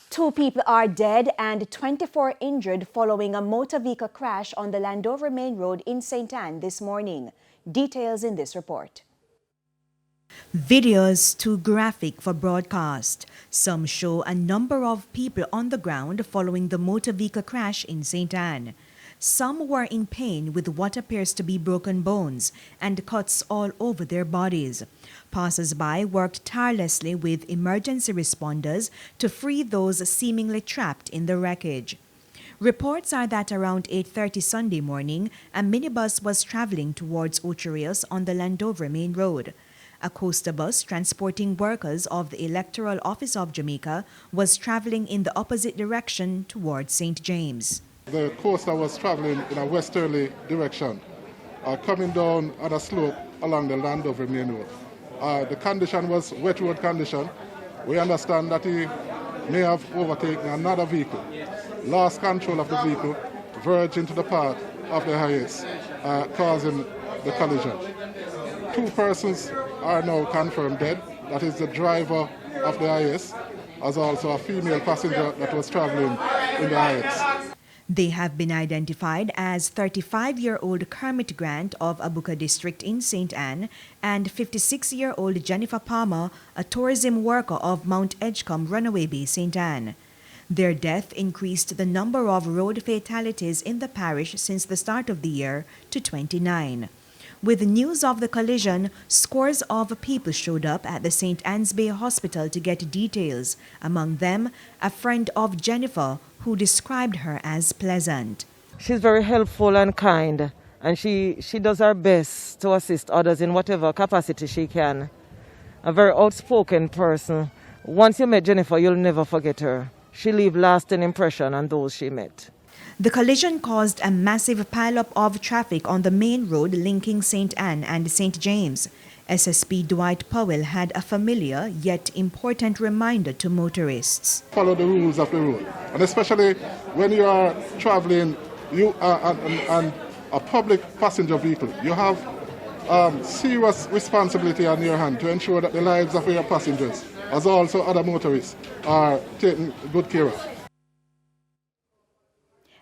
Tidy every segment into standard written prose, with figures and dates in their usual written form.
2 people are dead and 24 injured following a motor vehicle crash on the Landover Main Road in St. Anne this morning. Details in this report. Videos too graphic for broadcast. Some show a number of people on the ground following the motor vehicle crash in St. Anne. Some were in pain with what appears to be broken bones and cuts all over their bodies. Passers-by worked tirelessly with emergency responders to free those seemingly trapped in the wreckage. Reports are that around 8:30 Sunday morning, a minibus was traveling towards Ocho Rios on the Landover Main Road. A coaster bus transporting workers of the Electoral Office of Jamaica was traveling in the opposite direction towards St. James. The coaster was traveling in a westerly direction, coming down on a slope along the Landover Main Road. The condition was wet road condition. We understand that he may have overtaken another vehicle, lost control of the vehicle, verged into the path of the highways, causing the collision. 2 persons are now confirmed dead. That is the driver of the IS, as also a female passenger that was traveling in the IS. They have been identified as 35-year-old Kermit Grant of Abuka District in St. Anne and 56-year-old Jennifer Palmer, a tourism worker of Mount Edgecombe Runaway Bay, St. Anne. Their death increased the number of road fatalities in the parish since the start of the year to 29. With news of the collision, scores of people showed up at the St. Anne's Bay Hospital to get details, among them a friend of Jennifer who described her as pleasant. She's very helpful and kind, and she does her best to assist others in whatever capacity she can. A very outspoken person. Once you met Jennifer, you'll never forget her. She leaves lasting impression on those she met. The collision caused a massive pileup of traffic on the main road linking St. Anne and St. James. SSP Dwight Powell had a familiar yet important reminder to motorists. Follow the rules of the road, and especially when you are traveling on a public passenger vehicle, you have serious responsibility on your hand to ensure that the lives of your passengers, as also other motorists, are taken good care of.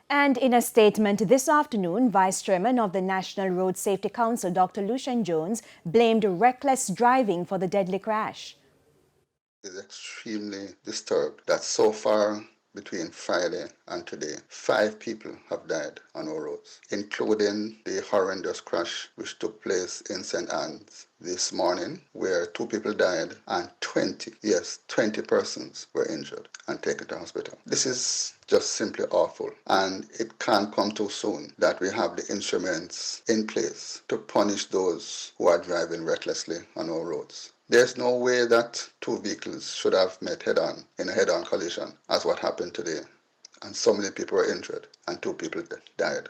And in a statement this afternoon, Vice Chairman of the National Road Safety Council, Dr. Lucian Jones, blamed reckless driving for the deadly crash. It is extremely disturbed that so far between Friday and today, 5 people have died on our roads, including the horrendous crash which took place in St. Anne's this morning, where 2 people died and 20 persons were injured and taken to hospital. This is just simply awful, and it can't come too soon that we have the instruments in place to punish those who are driving recklessly on our roads. There's no way that 2 vehicles should have met head-on in a head-on collision as what happened today, and so many people were injured and 2 people died.